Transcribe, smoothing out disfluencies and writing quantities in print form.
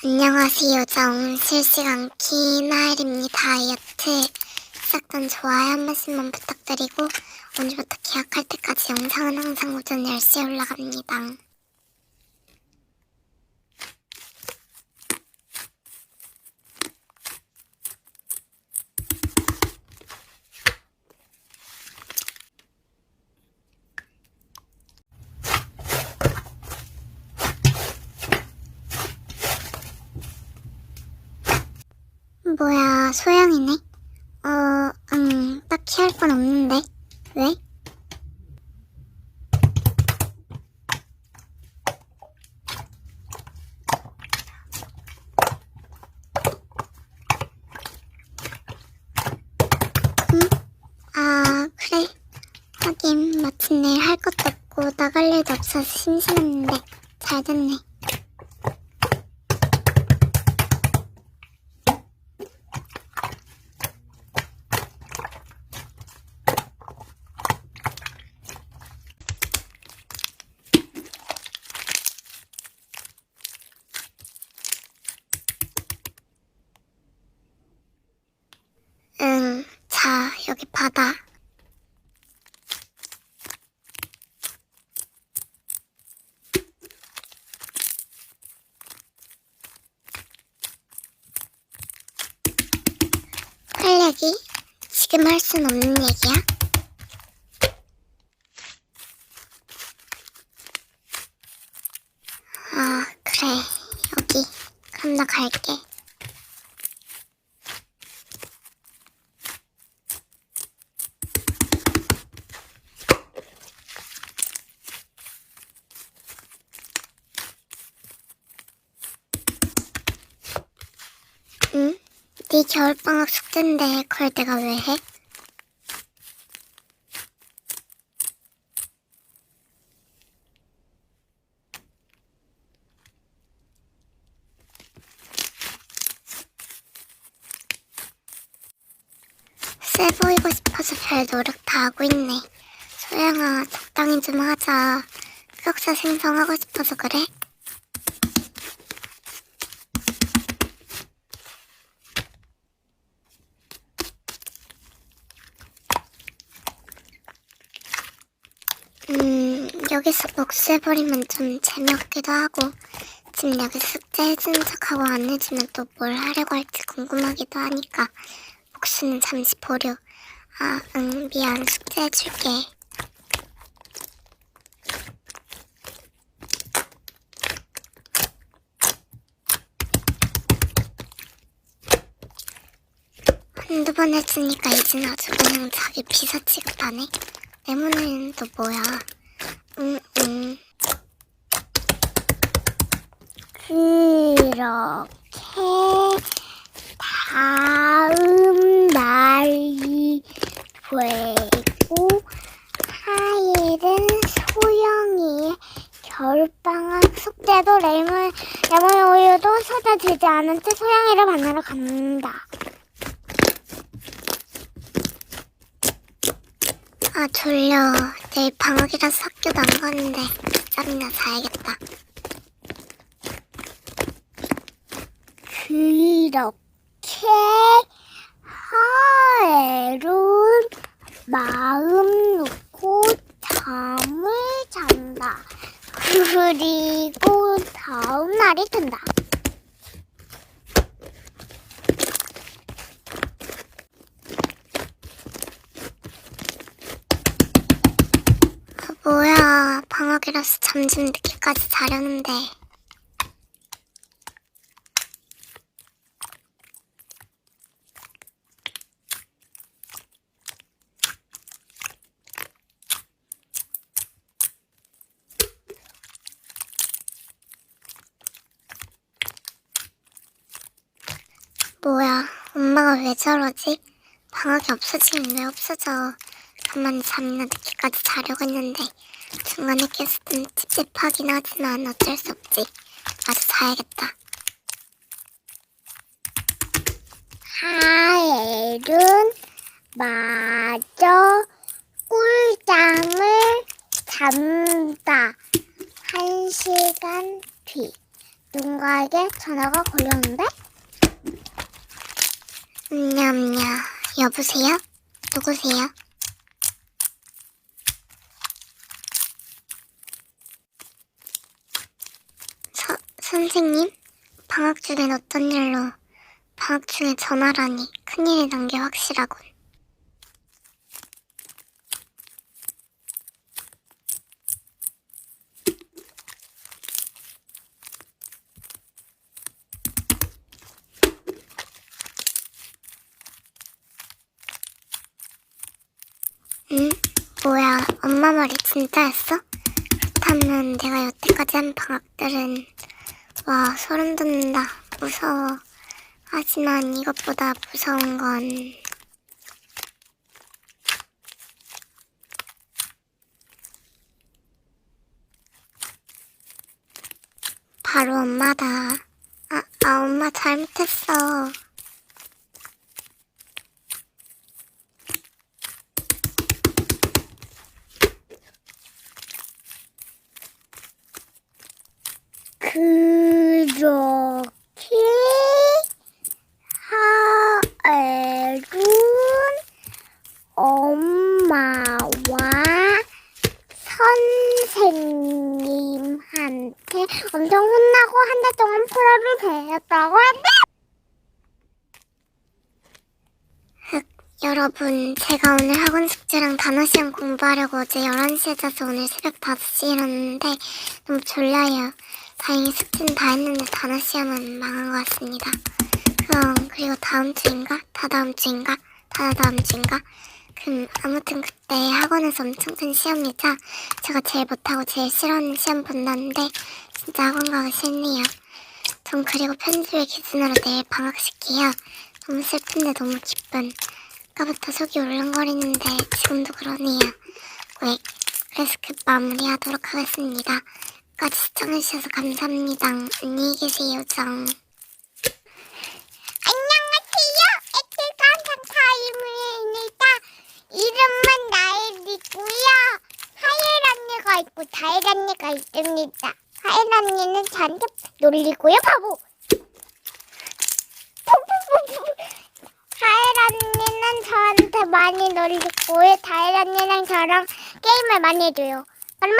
안녕하세요. 요정 실시간 키나일입니다. 다이어트 시작전 좋아요 한 말씀만 부탁드리고 오늘부터 계약할 때까지 영상은 항상 오전 10시에 올라갑니다. 뭐야, 소영이네? 딱히 할 건 없는데. 왜? 응? 그래. 하긴 마침 내일 할 것도 없고 나갈 일도 없어서 심심했는데 잘 됐네. 응, 자, 여기 받아. 할 얘기? 지금 할 순 없는 얘기야? 그래. 여기. 그럼 나 갈게. 응? 네 겨울방학 숙제인데 그걸 내가 왜 해? 쎄 보이고 싶어서 별 노력 다 하고 있네. 소영아, 적당히 좀 하자. 흑역사 생성하고 싶어서 그래? 여기서 복수해버리면 좀 재미없기도 하고 지금 여기서 숙제 해주는 척하고 안 해주면 또 뭘 하려고 할지 궁금하기도 하니까 복수는 잠시 보류. 미안. 숙제 해줄게. 한두 번 해주니까 이젠 아주 그냥 자기 비서 취급하네. 내모는 또 뭐야. 그렇게 다음 날이 되고 하일은 소영이의 겨울방학 숙제도 레몬 우유도 쏟아 주지 않은 채 소영이를 만나러 갑니다. 졸려. 내일 방학이라서 학교도 안 가는데 짬이나 자야겠다. 그렇게 하엘은 마음 놓고 잠을 잔다. 그리고 다음 날이 된다. 뭐야, 방학이라서 잠 좀 늦게까지 자려는데. 뭐야, 엄마가 왜 저러지? 방학이 없어지면 왜 없어져? 가만히 잠이나 늦게까지 자려고 했는데 중간에 깨서든 찝찝하긴 하지만 어쩔 수 없지. 가서 자야겠다. 하엘은 마저 꿀잠을 잠다. 1시간 뒤. 누군가에게 전화가 걸렸는데? 냠냠. 여보세요? 누구세요? 선생님? 방학 중엔 어떤 일로? 방학 중에 전화라니. 큰일이 난 게 확실하군. 응? 뭐야, 엄마 말이 진짜였어? 그렇다면 내가 여태까지 한 방학들은... 와, 소름 돋는다. 무서워. 하지만 이것보다 무서운 건... 바로 엄마다. 엄마 잘못했어. 그렇게 하엘은 엄마와 선생님한테 엄청 혼나고 한 달 동안 풀어를 배웠다고 한대. 여러분, 제가 오늘 학원 숙제랑 단어 시험 공부하려고 어제 11시에 자서 오늘 새벽 5시에 일어났는데 너무 졸려요. 다행히 숙제는 다 했는데 단어 시험은 망한 것 같습니다. 그리고 다음 주인가? 다다음 주인가? 다다다음 주인가? 아무튼 그때 학원에서 엄청 큰 시험이자 제가 제일 못하고 제일 싫어하는 시험 본다는데 진짜 학원 가기 싫네요. 전 그리고 편집의 기준으로 내일 방학식이야. 너무 슬픈데 너무 기쁜. 아까부터 속이 울렁거리는데 지금도 그러네요. 그래서 마무리하도록 하겠습니다. 끝까지 시청해주셔서 감사합니다. 안녕히 계세요, 정. 안녕하세요. 애들과 상타임입니다. 이름은 나엘이고요. 하엘 언니가 있고 다엘 언니가 있습니다. 하엘 언니는 저한테 놀리고요, 바보. 다엘 언니는 저한테 많이 놀리고요. 다엘 언니랑 저랑 게임을 많이 해줘요. 그러면